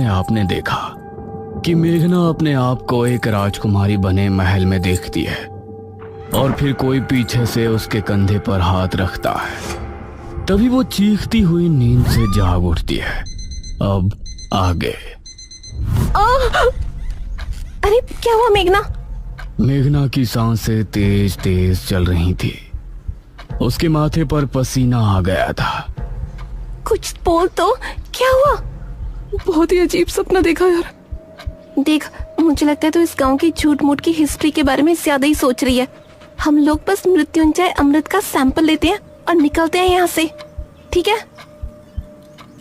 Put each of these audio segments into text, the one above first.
आपने देखा कि मेघना अपने आप को एक राजकुमारी बने महल में देखती है और फिर कोई पीछे से उसके कंधे पर हाथ रखता है। तभी वो चीखती हुई नींद से जाग उठती है। अब आगे। अरे क्या हुआ मेघना? मेघना की सांसें तेज तेज चल रही थी। उसके माथे पर पसीना आ गया था। कुछ बोल तो, क्या हुआ? बहुत ही अजीब सपना देखा यार। देख, मुझे लगता है तो इस गांव की झूठ मूठ की हिस्ट्री के बारे में ज्यादा ही सोच रही है। हम लोग बस मृत्युंजय अमृत का सैंपल लेते हैं और निकलते हैं यहाँ से, ठीक है?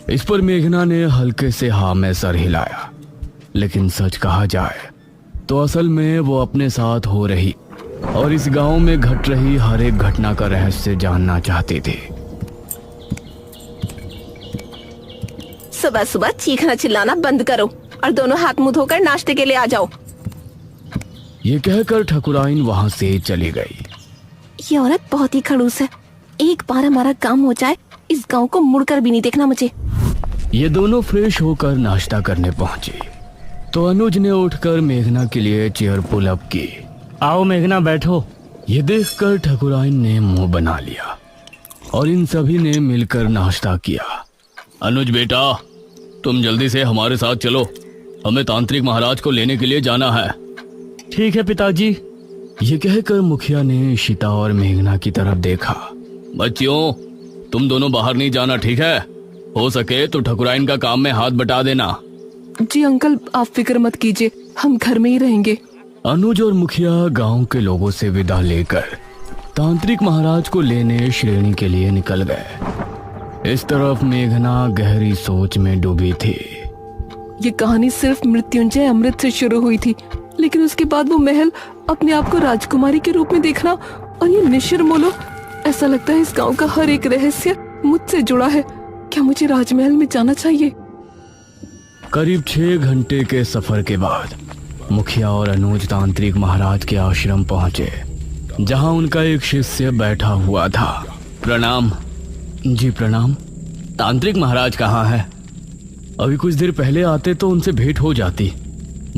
इस पर मेघना ने हल्के से हाँ में सर हिलाया। लेकिन सच कहा जाए तो असल में वो अपने साथ हो रही और इस गांव में घट रही हर एक घटना का रहस्य जानना चाहती थी। सुबह सुबह चीखना चिल्लाना बंद करो और दोनों हाथ मुंह धोकर नाश्ते के लिए आ जाओ। ये कहकर ठकुराइन वहां से चली गई। ये औरत बहुत ही खड़ूस है। एक बार हमारा काम हो जाए, इस गांव को मुड़कर भी नहीं देखना मुझे। ये दोनों फ्रेश होकर नाश्ता करने पहुंचे तो अनुज ने उठकर मेघना के लिए चेयर पुल अप की। आओ मेघना, बैठो। ये देखकर ठकुराइन ने मुंह बना लिया और इन सभी ने मिलकर नाश्ता किया। अनुज बेटा, तुम जल्दी से हमारे साथ चलो, हमें तांत्रिक महाराज को लेने के लिए जाना है। ठीक है पिताजी। ये कहकर मुखिया ने इशिता और मेघना की तरफ देखा। बच्चियों, तुम दोनों बाहर नहीं जाना, ठीक है? हो सके तो ठकुराइन का काम में हाथ बटा देना। जी अंकल, आप फिक्र मत कीजिए, हम घर में ही रहेंगे। अनुज और मुखिया गांव के लोगों से विदा लेकर तांत्रिक महाराज को लेने श्रेणी के लिए निकल गए। इस तरफ मेघना गहरी सोच में डूबी थी। ये कहानी सिर्फ मृत्युंजय अमृत से शुरू हुई थी, लेकिन उसके बाद वो महल, अपने आप को राजकुमारी के रूप में देखना और ये निशिर मोलो, ऐसा लगता है इस गांव का हर एक रहस्य मुझसे जुड़ा है। क्या मुझे राजमहल में जाना चाहिए? करीब 6 घंटे के सफर के बाद मुखिया और अनुज तांत्रिक महाराज के आश्रम पहुंचे, जहां उनका एक शिष्य बैठा हुआ था। प्रणाम। जी प्रणाम। तांत्रिक महाराज कहाँ है? अभी कुछ देर पहले आते तो उनसे भेंट हो जाती।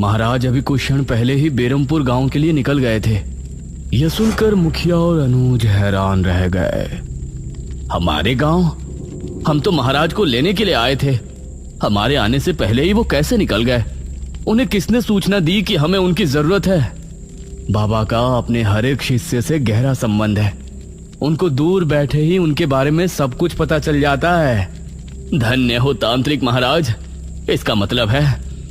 महाराज अभी कुछ क्षण पहले ही बेरमपुर गांव के लिए निकल गए थे। यह सुनकर मुखिया और अनुज हैरान रह गए। हमारे गांव? हम तो महाराज को लेने के लिए आए थे। हमारे आने से पहले ही वो कैसे निकल गए? उन्हें किसने सूचना दी कि हमें उनकी जरूरत है? बाबा का अपने हर एक शिष्य से गहरा संबंध है। उनको दूर बैठे ही उनके बारे में सब कुछ पता चल जाता है। धन्य हो तांत्रिक महाराज। इसका मतलब है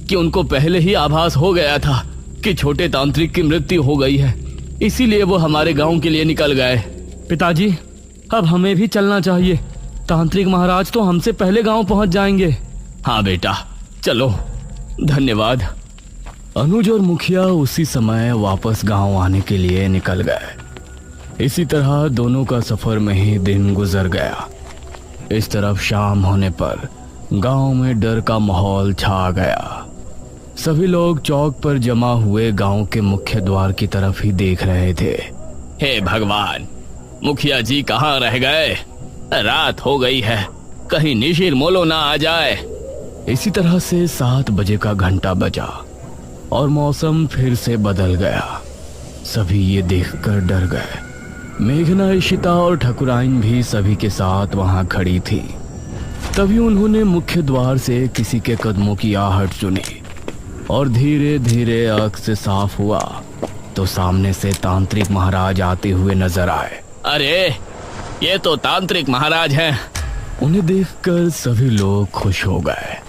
कि उनको पहले ही आभास हो गया था कि छोटे तांत्रिक की मृत्यु हो गई है, इसीलिए वो हमारे गांव के लिए निकल गए। पिताजी, अब हमें भी चलना चाहिए। तांत्रिक महाराज तो हमसे पहले गांव पहुंच जाएंगे। हाँ बेटा, चलो। धन्यवाद। अनुज और मुखिया उसी समय वापस गांव आने के लिए निकल गए। इसी तरह दोनों का सफर में ही दिन गुजर गया। इस तरफ शाम होने पर गांव में डर का माहौल छा गया। सभी लोग चौक पर जमा हुए गांव के मुख्य द्वार की तरफ ही देख रहे थे। हे भगवान, मुखिया जी कहाँ रह गए? रात हो गई है, कहीं निशिर मोलो ना आ जाए। इसी तरह से 7 बजे का घंटा बजा और मौसम फिर से बदल गया। सभी ये देखकर डर गए। मेघना, इशिता और ठकुराइन भी सभी के साथ वहां खड़ी थी। तभी उन्होंने मुख्य द्वार से किसी के कदमों की आहट सुनी और धीरे धीरे आंख से साफ हुआ तो सामने से तांत्रिक महाराज आते हुए नजर आए। अरे, ये तो तांत्रिक महाराज हैं। उन्हें देखकर सभी लोग खुश हो गए।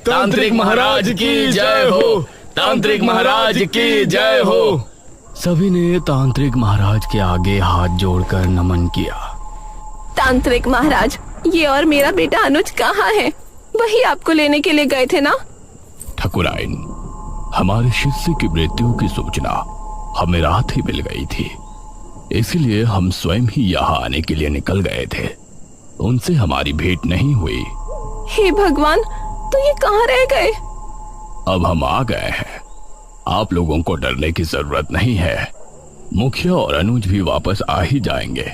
तांत्रिक महाराज की जय हो! तांत्रिक महाराज की जय हो! सभी ने तांत्रिक महाराज के आगे हाथ जोड़कर नमन किया। तांत्रिक महाराज, ये और मेरा बेटा अनुज कहाँ है? वही आपको लेने के लिए गए थे ना? ठकुराइन, हमारे शिष्य की मृत्यु की सूचना हमें रात ही मिल गई थी, इसलिए हम स्वयं ही यहाँ आने के लिए निकल गए थे। उनसे हमारी भेंट नहीं हुई। हे भगवान, तो ये कहाँ रह गए? अब हम आ गए हैं। आप लोगों को डरने की जरूरत नहीं है। मुखिया और अनुज भी वापस आ ही जाएंगे।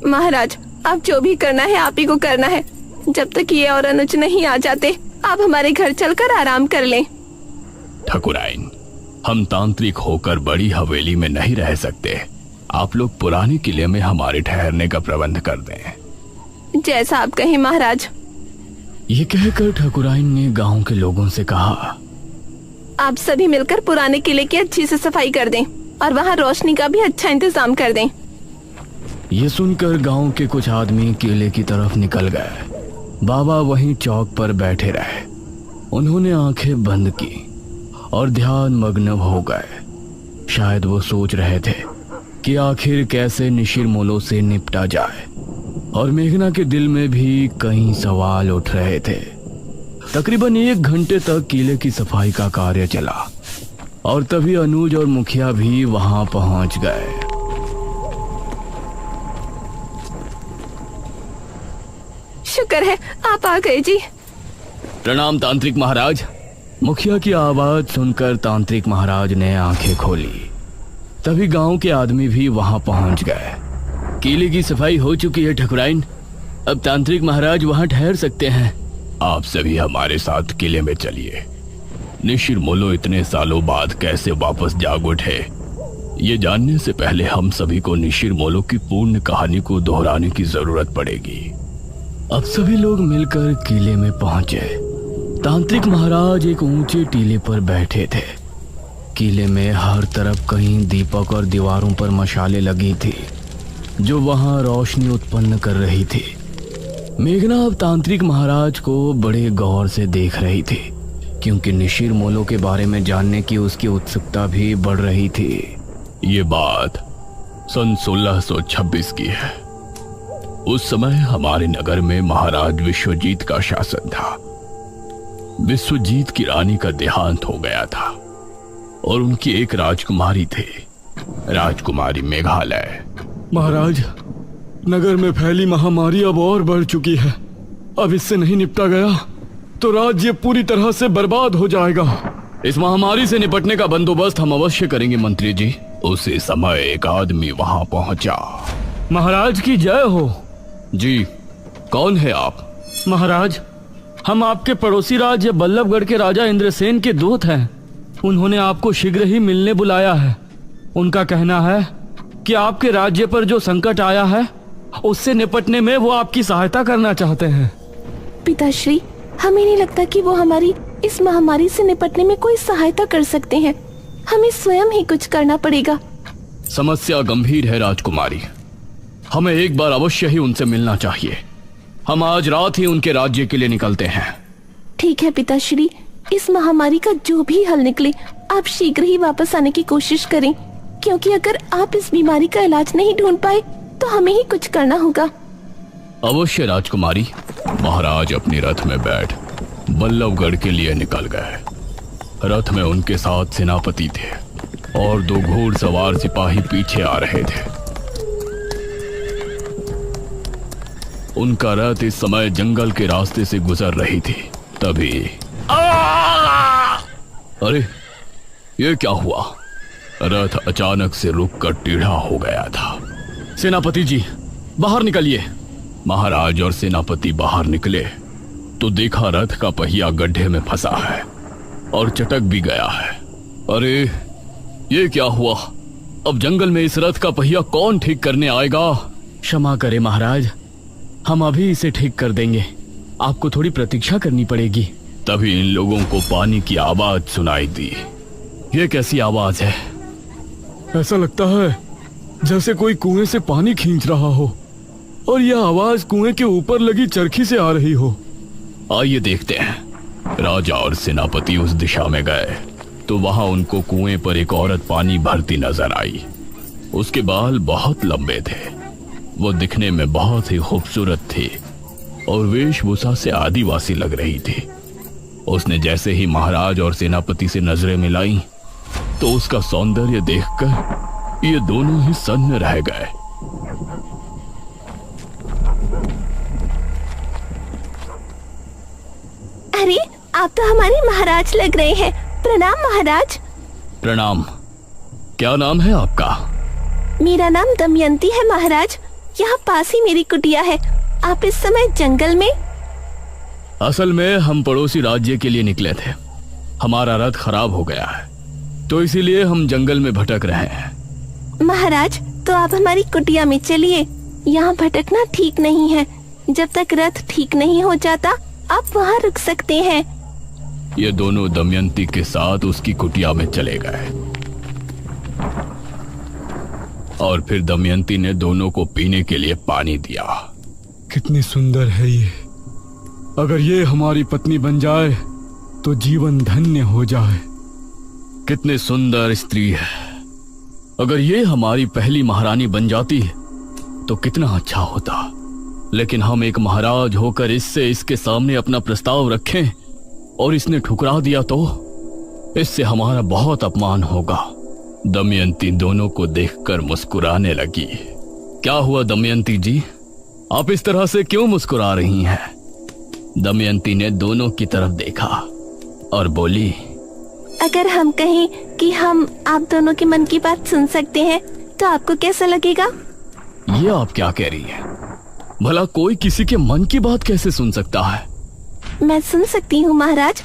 महाराज, आप जो भी करना है आप ही को करना है। जब तक ये और अनुज नहीं आ जाते आप हमारे घर चलकर आराम कर लें। ठकुराइन, हम तांत्रिक होकर बड़ी हवेली में नहीं रह सकते। आप लोग पुराने किले में हमारे ठहरने का प्रबंध कर दें। जैसा आप कहें महाराज। ये कहकर ठकुराइन ने गांव के लोगों से कहा, आप सभी मिलकर पुराने किले की अच्छी से सफाई कर दें और वहाँ रोशनी का भी अच्छा इंतजाम कर दें। ये सुनकर गांव के कुछ आदमी किले की तरफ निकल गए। बाबा वहीं चौक पर बैठे रहे। उन्होंने आंखें बंद की और ध्यान मग्न हो गए। शायद वो सोच रहे थे कि आखिर कैसे निशिरमोलो से निपटा जाए, और मेघना के दिल में भी कई सवाल उठ रहे थे। तकरीबन 1 घंटे तक किले की सफाई का कार्य चला और तभी अनुज और मुखिया भी वहां पहुंच गए। शुक्र है आप आ गए जी। प्रणाम तांत्रिक महाराज। मुखिया की आवाज सुनकर तांत्रिक महाराज ने आंखें खोली। तभी गांव के आदमी भी वहां पहुंच गए। किले की सफाई हो चुकी है ठकुराइन, अब तांत्रिक महाराज वहां ठहर सकते हैं। आप सभी हमारे साथ किले में चलिए। निशिरमोलो इतने सालों बाद कैसे वापस जाग उठे, ये जानने से पहले हम सभी को निशिरमोलो की पूर्ण कहानी को दोहराने की जरूरत पड़ेगी। अब सभी लोग मिलकर किले में पहुंचे। तांत्रिक महाराज एक ऊंचे टीले पर बैठे थे। किले में हर तरफ कहीं दीपक और दीवारों पर मशालें लगी थी जो वहां रोशनी उत्पन्न कर रही थी। मेघना अब तांत्रिक महाराज को बड़े गौर से देख रही थी, क्योंकि निशिरमोलो के बारे में जानने की उसकी उत्सुकता भी बढ़ रही थी। ये बात सन 1626 की है। उस समय हमारे नगर में महाराज विश्वजीत का शासन था। विश्वजीत की रानी का देहांत हो गया था और उनकी एक राजकुमारी थी, राजकुमारी मेघालय। महाराज, नगर में फैली महामारी अब और बढ़ चुकी है। अब इससे नहीं निपटा गया तो राज्य पूरी तरह से बर्बाद हो जाएगा। इस महामारी से निपटने का बंदोबस्त हम अवश्य करेंगे मंत्री जी। उसी समय एक आदमी वहां पहुंचा। महाराज की जय हो। जी, कौन है आप? महाराज, हम आपके पड़ोसी राज्य बल्लभगढ़ के राजा इंद्रसेन के दूत हैं। उन्होंने आपको शीघ्र ही मिलने बुलाया है। उनका कहना है कि आपके राज्य पर जो संकट आया है उससे निपटने में वो आपकी सहायता करना चाहते हैं। पिताश्री, हमें नहीं लगता कि वो हमारी इस महामारी से निपटने में कोई सहायता कर सकते हैं। हमें स्वयं ही कुछ करना पड़ेगा। समस्या गंभीर है राजकुमारी, हमें एक बार अवश्य ही उनसे मिलना चाहिए। हम आज रात ही उनके राज्य के लिए निकलते हैं। ठीक है पिताश्री, इस महामारी का जो भी हल निकले आप शीघ्र ही वापस आने की कोशिश करें, क्योंकि अगर आप इस बीमारी का इलाज नहीं ढूंढ पाए तो हमें ही कुछ करना होगा। अवश्य राजकुमारी। महाराज अपने रथ में बैठ बल्लभगढ़ के लिए निकल गए। रथ में उनके साथ सेनापति थे और 2 घोड़सवार सिपाही पीछे आ रहे थे। उनका रथ इस समय जंगल के रास्ते से गुजर रही थी। तभी अरे, ये क्या हुआ? रथ अचानक से रुककर टेढ़ा हो गया था। सेनापति जी, बाहर निकलिए। महाराज और सेनापति बाहर निकले तो देखा रथ का पहिया गड्ढे में फंसा है और चटक भी गया है। अरे, ये क्या हुआ? अब जंगल में इस रथ का पहिया कौन ठीक करने आएगा? क्षमा करें महाराज, हम अभी इसे ठीक कर देंगे। आपको थोड़ी प्रतीक्षा करनी पड़ेगी। तभी इन लोगों को पानी की आवाज सुनाई दी। ये कैसी आवाज है? ऐसा लगता है जैसे कोई कुएं से पानी खींच रहा हो और यह आवाज कुएं के ऊपर लगी चरखी से आ रही हो। आइए देखते हैं। राजा और सेनापति उस दिशा में गए तो वहां उनको कुएं पर एक औरत पानी भरती नजर आई। उसके बाल बहुत लंबे थे, वो दिखने में बहुत ही खूबसूरत थी और वेशभूषा से आदिवासी लग रही थी। उसने जैसे ही महाराज और सेनापति से नजरें मिलाई तो उसका सौंदर्य देखकर ये दोनों ही सन्न रह गए। अरे, आप तो हमारे महाराज लग रहे हैं। प्रणाम महाराज। प्रणाम। क्या नाम है आपका? मेरा नाम दमयंती है महाराज। यहाँ पास ही मेरी कुटिया है। आप इस समय जंगल में? असल में हम पड़ोसी राज्य के लिए निकले थे। हमारा रथ खराब हो गया है, तो इसीलिए हम जंगल में भटक रहे हैं। महाराज, तो आप हमारी कुटिया में चलिए। यहाँ भटकना ठीक नहीं है। जब तक रथ ठीक नहीं हो जाता आप वहाँ रुक सकते हैं। ये दोनों दमयंती के साथ उसकी कुटिया में चले गए और फिर दमयंती ने दोनों को पीने के लिए पानी दिया। कितनी सुंदर है ये। अगर ये हमारी पत्नी बन जाए तो जीवन धन्य हो जाए। कितनी सुंदर स्त्री है। अगर ये हमारी पहली महारानी बन जाती तो कितना अच्छा होता। लेकिन हम एक महाराज होकर इसके सामने अपना प्रस्ताव रखें और इसने ठुकरा दिया तो इससे हमारा बहुत अपमान होगा। दमयंती दोनों को देखकर मुस्कुराने लगी। क्या हुआ दमयंती जी, आप इस तरह से क्यों मुस्कुरा रही हैं? दमयंती ने दोनों की तरफ देखा और बोली, अगर हम कहें कि हम आप दोनों के मन की बात सुन सकते हैं तो आपको कैसा लगेगा? ये आप क्या कह रही हैं? भला कोई किसी के मन की बात कैसे सुन सकता है? मैं सुन सकती हूँ महाराज।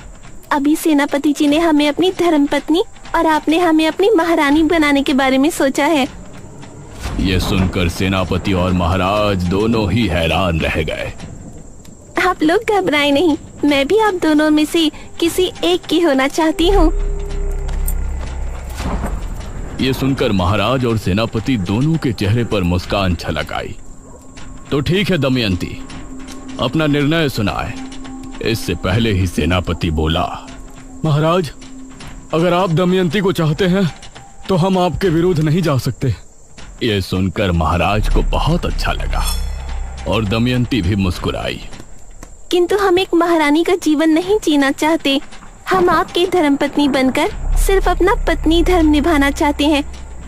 अभी सेनापति जी ने हमें अपनी धर्मपत्नी और आपने हमें अपनी महारानी बनाने के बारे में सोचा है। ये सुनकर सेनापति और महाराज दोनों ही हैरान रह गए। आप लोग घबराएं नहीं, मैं भी आप दोनों में से किसी एक की होना चाहती हूँ। ये सुनकर महाराज और सेनापति दोनों के चेहरे पर मुस्कान छलक आई। तो ठीक है दमयंती, अपना निर्णय सुनाए। इससे पहले ही सेनापति बोला, महाराज, अगर आप दमयंती को चाहते हैं तो हम आपके विरुद्ध नहीं जा सकते। ये सुनकर महाराज को बहुत अच्छा लगा और दमयंती भी मुस्कुराई। किंतु हम एक महारानी का जीवन नहीं जीना चाहते। हम आपकी धर्मपत्नी बनकर सिर्फ अपना पत्नी धर्म निभाना चाहते हैं।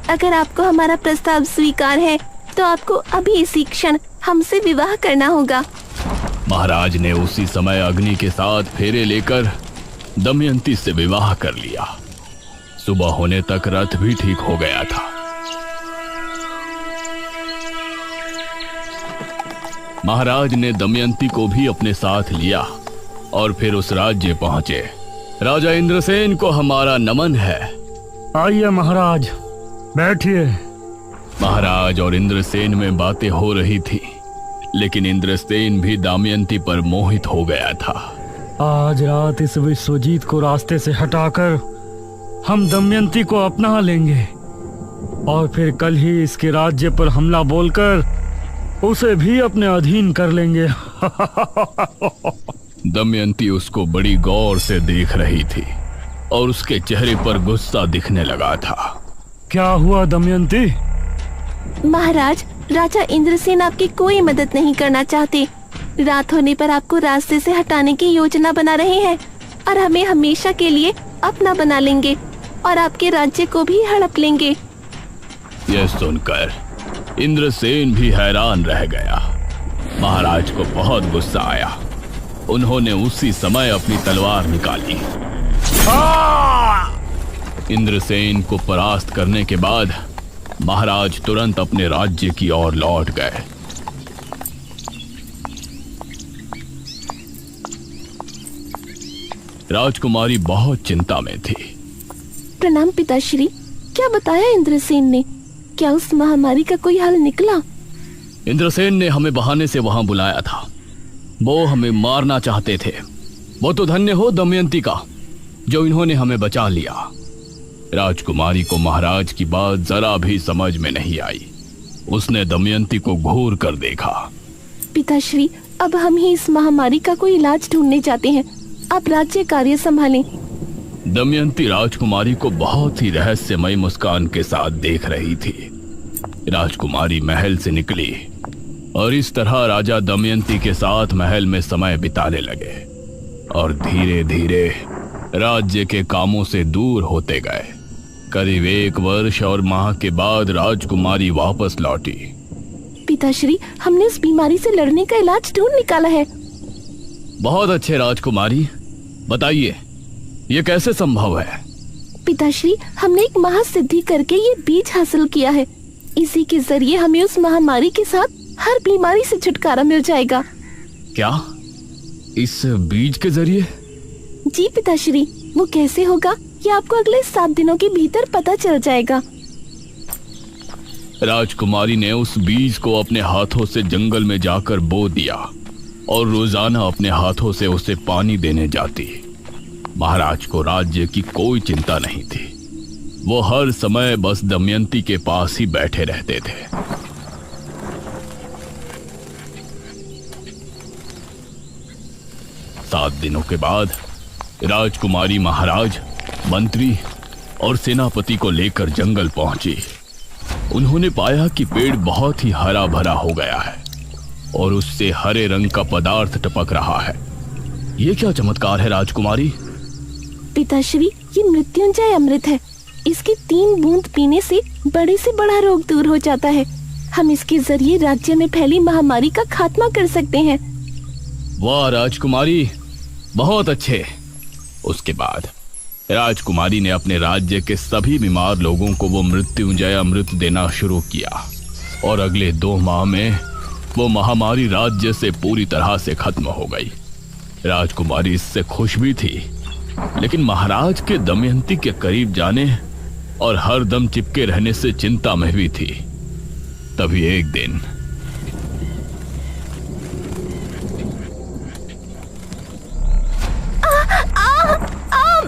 अगर आपको हमारा प्रस्ताव स्वीकार है तो आपको अभी इसी क्षण हमसे विवाह करना होगा। महाराज ने उसी समय अग्नि के साथ फेरे लेकर दमयंती से विवाह कर लिया। सुबह होने तक रथ भी ठीक हो गया था। महाराज ने दमयंती को भी अपने साथ लिया और फिर उस राज्य पहुंचे। राजा इंद्रसेन को हमारा नमन है। आइए महाराज, बैठिए। महाराज और इंद्रसेन में बातें हो रही थी, लेकिन इंद्रसेन भी दमयंती पर मोहित हो गया था। आज रात इस विश्वजीत को रास्ते से हटाकर हम दमयंती को अपना लेंगे और फिर कल ही इसके राज्य पर हमला बोलकर उसे भी अपने अधीन कर लेंगे। दमयंती उसको बड़ी गौर से देख रही थी और उसके चेहरे पर गुस्सा दिखने लगा था। क्या हुआ दमयंती? महाराज, राजा इंद्रसेन आपकी कोई मदद नहीं करना चाहते। रात होने पर आपको रास्ते से हटाने की योजना बना रहे हैं और हमें हमेशा के लिए अपना बना लेंगे और आपके राज्य को भी हड़प लेंगे। यह सुनकर इंद्रसेन भी हैरान रह गया। महाराज को बहुत गुस्सा आया। उन्होंने उसी समय अपनी तलवार निकाली। इंद्रसेन को परास्त करने के बाद महाराज तुरंत अपने राज्य की ओर लौट गए। राजकुमारी बहुत चिंता में थी। प्रणाम पिताश्री। क्या बताया इंद्रसेन ने? क्या उस महामारी का कोई हल निकला? इंद्रसेन ने हमें बहाने से वहां बुलाया था। वो हमें मारना चाहते थे। वो तो धन्य हो दमयंती का जो इन्होंने हमें बचा लिया। राजकुमारी को महाराज की बात जरा भी समझ में नहीं आई। उसने दमयंती को घूर कर देखा। पिताश्री, अब हम ही इस महामारी का कोई इलाज ढूंढने जाते हैं। आप राज्य कार्य संभालें। दमयंती राजकुमारी को बहुत ही रहस्यमय मुस्कान के साथ देख रही थी। राजकुमारी महल से निकली और इस तरह राजा दमयंती के साथ महल में समय बिताने लगे और धीरे धीरे राज्य के कामों से दूर होते गए। करीब 1 वर्ष और माह के बाद राजकुमारी वापस लौटी। पिताश्री, हमने उस बीमारी से लड़ने का इलाज ढूंढ निकाला है। बहुत अच्छे राजकुमारी, बताइए ये कैसे संभव है? पिताश्री, हमने एक महासिद्धि करके ये बीज हासिल किया है। इसी के जरिए हमें उस महामारी के साथ हर बीमारी से छुटकारा मिल जाएगा। क्या इस बीज के जरिए? जी पिताश्री, वो कैसे होगा ये आपको अगले 7 दिनों के भीतर पता चल जाएगा। राजकुमारी ने उस बीज को अपने हाथों से जंगल में जाकर बो दिया और रोजाना अपने हाथों से उसे पानी देने जाती। महाराज को राज्य की कोई चिंता नहीं थी। वो हर समय बस दमयंती के पास ही बैठे रहते थे। 7 दिनों के बाद राजकुमारी महाराज, मंत्री और सेनापति को लेकर जंगल पहुंची। उन्होंने पाया कि पेड़ बहुत ही हरा भरा हो गया है और उससे हरे रंग का पदार्थ टपक रहा है। ये क्या चमत्कार है राजकुमारी? पिताश्री, ये मृत्युंजय अमृत है। इसकी 3 बूंद पीने से बड़े से बड़ा रोग दूर हो जाता है। हम इसके जरिए राज्य में फैली महामारी का खात्मा कर सकते हैं। वाह राजकुमारी, बहुत अच्छे। उसके बाद राजकुमारी ने अपने राज्य के सभी बीमार लोगों को वो मृत्युंजय अमृत देना शुरू किया और अगले 2 माह में वो महामारी राज्य से पूरी तरह से खत्म हो गई। राजकुमारी इससे खुश भी थी, लेकिन महाराज के दमयंती के करीब जाने और हर दम चिपके रहने से चिंता में भी थी। तभी एक दिन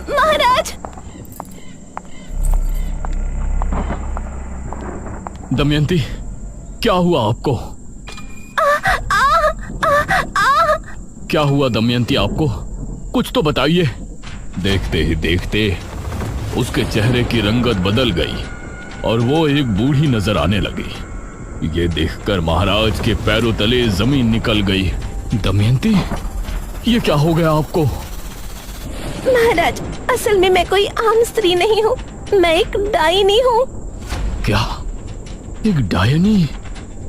महाराज! दमयंती, क्या हुआ आपको? क्या हुआ दमयंती आपको? कुछ तो बताइए। देखते ही देखते उसके चेहरे की रंगत बदल गई और वो एक बूढ़ी नजर आने लगी। ये देखकर महाराज के पैरों तले जमीन निकल गई। दमयंती, ये क्या हो गया आपको? महाराज, असल में मैं कोई आम स्त्री नहीं हूँ, मैं एक डायनी हूँ। क्या? एक डायनी?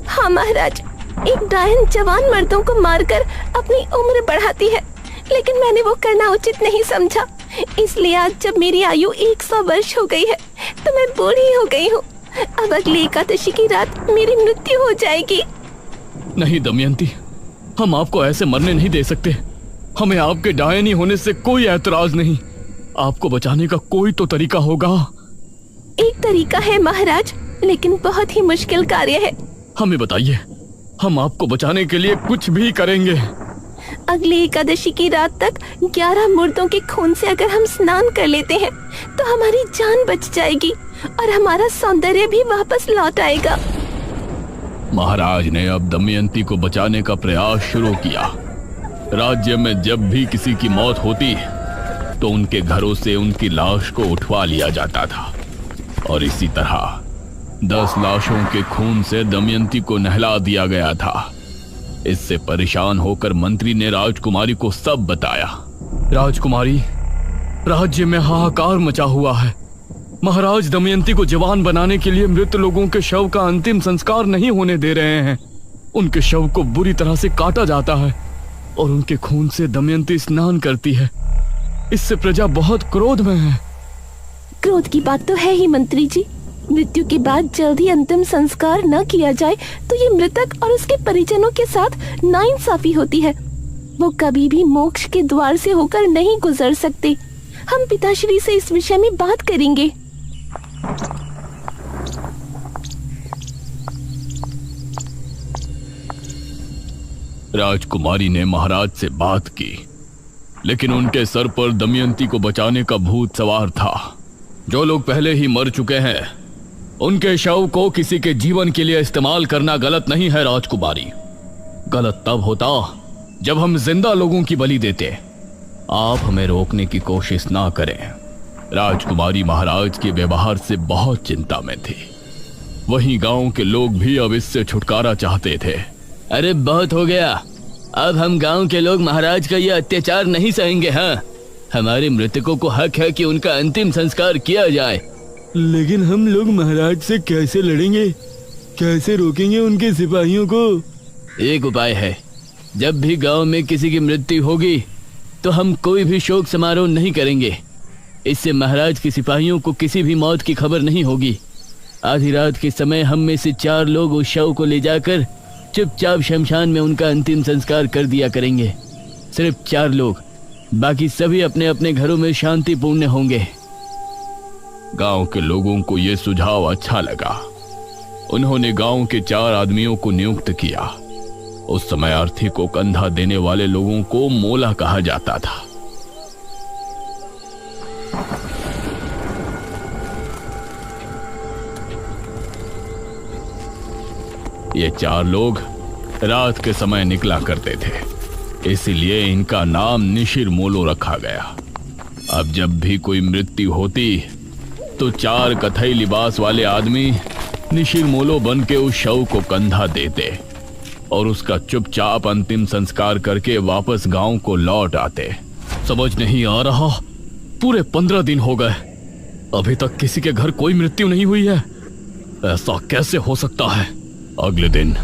हाँ महाराज, एक डायन जवान मर्दों को मारकर अपनी उम्र बढ़ाती है, लेकिन मैंने वो करना उचित नहीं समझा। इसलिए आज जब मेरी आयु 100 वर्ष हो गई है तो मैं बूढ़ी हो गई हूँ। अब अगली एकादशी की रात मेरी मृत्यु हो जाएगी। नहीं दमयंती, हम आपको ऐसे मरने नहीं दे सकते। हमें आपके डायनी होने से कोई ऐतराज नहीं। आपको बचाने का कोई तो तरीका होगा। एक तरीका है महाराज, लेकिन बहुत ही मुश्किल कार्य है। हमें बताइए, हम आपको बचाने के लिए कुछ भी करेंगे। अगली एकादशी की रात तक 11 मुर्दों के खून से अगर हम स्नान कर लेते हैं तो हमारी जान बच जाएगी और हमारा सौंदर्य भी वापस लौट आएगा। महाराज ने अब दमयंती को बचाने का प्रयास शुरू किया। राज्य में जब भी किसी की मौत होती तो उनके घरों से उनकी लाश को उठवा लिया जाता था और इसी तरह 10 लाशों के खून से दमयंती को नहला दिया गया था। इससे परेशान होकर मंत्री ने राजकुमारी को सब बताया। राजकुमारी, राज्य में हाहाकार मचा हुआ है। महाराज दमयंती को जवान बनाने के लिए मृत लोगों के शव का अंतिम संस्कार नहीं होने दे रहे हैं। उनके शव को बुरी तरह से काटा जाता है और उनके खून से दमयंती स्नान करती है। इससे प्रजा बहुत क्रोध में है। क्रोध की बात तो है ही मंत्री जी। मृत्यु के बाद जल्दी अंतिम संस्कार न किया जाए तो ये मृतक और उसके परिजनों के साथ नाइंसाफी होती है। वो कभी भी मोक्ष के द्वार से होकर नहीं गुजर सकते। हम पिताश्री से इस विषय में बात करेंगे। राजकुमारी ने महाराज से बात की, लेकिन उनके सर पर दमयंती को बचाने का भूत सवार था। जो लोग पहले ही मर चुके हैं उनके शव को किसी के जीवन के लिए इस्तेमाल करना गलत नहीं है राजकुमारी। गलत तब होता जब हम जिंदा लोगों की बलि देते। आप हमें रोकने की कोशिश ना करें। राजकुमारी महाराज के व्यवहार से बहुत चिंता में थी। वहीं गांव के लोग भी अब इससे छुटकारा चाहते थे। अरे बहुत हो गया, अब हम गांव के लोग महाराज का ये अत्याचार नहीं सहेंगे। हाँ, हमारे मृतकों को हक है कि उनका अंतिम संस्कार किया जाए। लेकिन हम लोग महाराज से कैसे लड़ेंगे? कैसे रोकेंगे उनके सिपाहियों को? एक उपाय है, जब भी गांव में किसी की मृत्यु होगी तो हम कोई भी शोक समारोह नहीं करेंगे। इससे महाराज के सिपाहियों को किसी भी मौत की खबर नहीं होगी। आधी रात के समय हम में से 4 लोग उस शव को ले जाकर चुपचाप शमशान में उनका अंतिम संस्कार कर दिया करेंगे। सिर्फ 4 लोग, बाकी सभी अपने अपने घरों में शांतिपूर्ण होंगे। गांव के लोगों को यह सुझाव अच्छा लगा। उन्होंने गांव के 4 आदमियों को नियुक्त किया। उस समय अर्थी को कंधा देने वाले लोगों को मोला कहा जाता था। ये 4 लोग रात के समय निकला करते थे, इसीलिए इनका नाम निशिर मोलो रखा गया। अब जब भी कोई मृत्यु होती तो 4 कथई लिबास वाले आदमी निशिर मोलो बन के उस शव को कंधा देते और उसका चुपचाप अंतिम संस्कार करके वापस गांव को लौट आते। समझ नहीं आ रहा, पूरे 15 दिन हो गए, अभी तक किसी के घर कोई मृत्यु नहीं हुई है। ऐसा कैसे हो सकता है? अगले दिन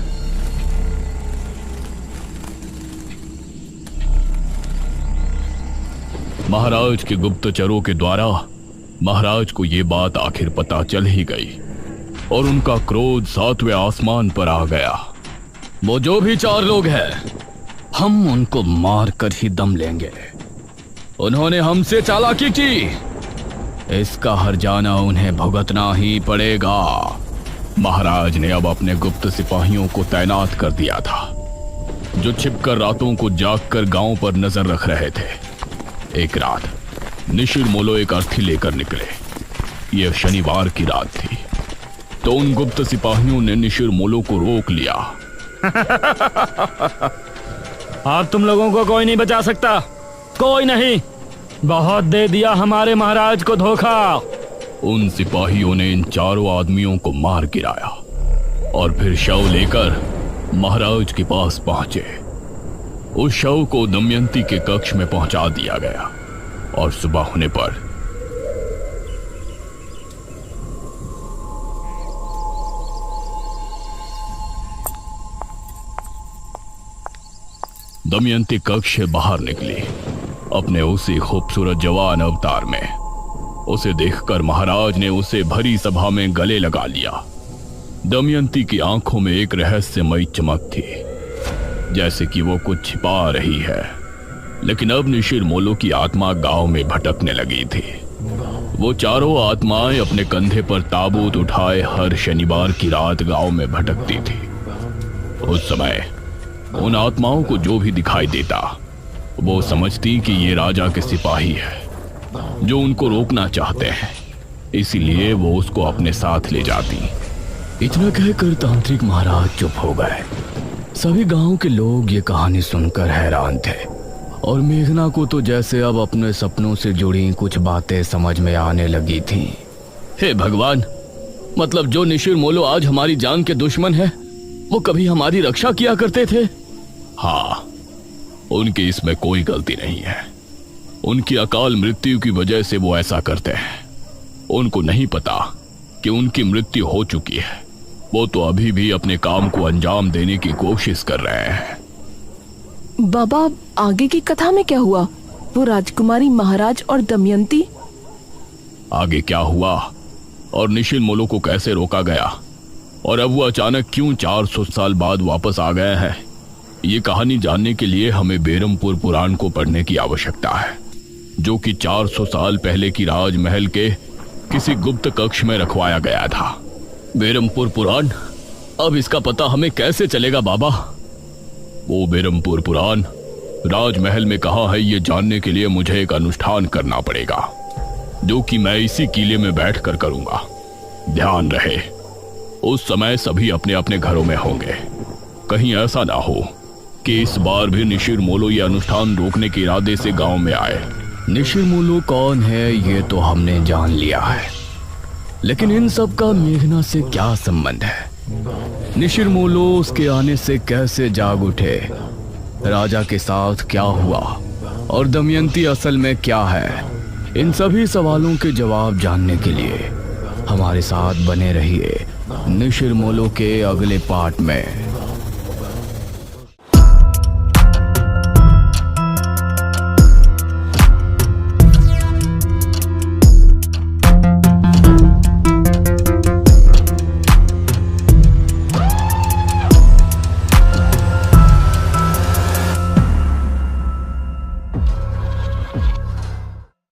महाराज के गुप्तचरों के द्वारा महाराज को यह बात आखिर पता चल ही गई और उनका क्रोध 7वें आसमान पर आ गया। वो जो भी 4 लोग हैं, हम उनको मार कर ही दम लेंगे। उन्होंने हमसे चालाकी की, इसका हर्जाना उन्हें भुगतना ही पड़ेगा। महाराज ने अब अपने गुप्त सिपाहियों को तैनात कर दिया था, जो छिपकर रातों को जागकर गांव पर नजर रख रहे थे। एक रात निशिर मोलो एक अर्थी लेकर निकले। यह शनिवार की रात थी, तो उन गुप्त सिपाहियों ने निशिर मोलो को रोक लिया। अब तुम लोगों को कोई नहीं बचा सकता, कोई नहीं। बहुत दे दिया हमारे महाराज को धोखा। उन सिपाहियों ने इन 4 आदमियों को मार गिराया और फिर शव लेकर महाराज के पास पहुंचे। उस शव को दमयंती के कक्ष में पहुंचा दिया गया और सुबह होने पर दमयंती कक्ष से बाहर निकली, अपने उसी खूबसूरत जवान अवतार में। उसे देखकर महाराज ने उसे भरी सभा में गले लगा लिया। दमयंती की आंखों में एक रहस्यमयी चमक थी, जैसे कि वो कुछ छिपा रही है। लेकिन अब निशिर मोलो की आत्मा गांव में भटकने लगी थी। वो 4 आत्माएं अपने कंधे पर ताबूत उठाए हर शनिवार की रात गांव में भटकती थी। उस समय उन आत्माओं को जो भी दिखाई देता, वो समझती कि ये राजा के सिपाही है जो उनको रोकना चाहते हैं, इसीलिए वो उसको अपने साथ ले जाती। इतना कहकर तांत्रिक महाराज चुप हो गए। सभी गांव के लोग ये कहानी सुनकर हैरान थे और मेघना को तो जैसे अब अपने सपनों से जुड़ी कुछ बातें समझ में आने लगी थी। हे भगवान, मतलब जो निशिर मोलो आज हमारी जान के दुश्मन है, वो कभी हमारी रक्षा किया करते थे। हाँ, उनकी इसमें कोई गलती नहीं है। उनकी अकाल मृत्यु की वजह से वो ऐसा करते हैं। उनको नहीं पता कि उनकी मृत्यु हो चुकी है। वो तो अभी भी अपने काम को अंजाम देने की कोशिश कर रहे हैं। बाबा, आगे की कथा में क्या हुआ? वो राजकुमारी, महाराज और दमयंती? आगे क्या हुआ और निशिर मोलो को कैसे रोका गया और अब वो अचानक क्यों 400 साल बाद वापस आ गए हैं, ये कहानी जानने के लिए हमें बेरमपुर पुराण को पढ़ने की आवश्यकता है, जो कि 400 साल पहले की राजमहल के किसी गुप्त कक्ष में रखवाया गया था। बेरमपुर पुराण? अब इसका पता हमें कैसे चलेगा बाबा? वो बेरमपुर पुराण राजमहल में कहाँ है, ये जानने के लिए मुझे एक अनुष्ठान करना पड़ेगा, जो कि मैं इसी किले में बैठकर करूंगा। ध्यान रहे, उस समय सभी अपने अपने घरों में होंगे। कहीं ऐसा ना हो कि इस बार भी निशिर मोलो ये अनुष्ठान रोकने के इरादे से गांव में आए। निशिर मोलो कौन है ये तो हमने जान लिया है, लेकिन इन सब का मेघना से क्या संबंध है? निशिर मोलो उसके आने से कैसे जाग उठे? राजा के साथ क्या हुआ और दमयंती असल में क्या है? इन सभी सवालों के जवाब जानने के लिए हमारे साथ बने रहिए निशिर मोलो के अगले पार्ट में।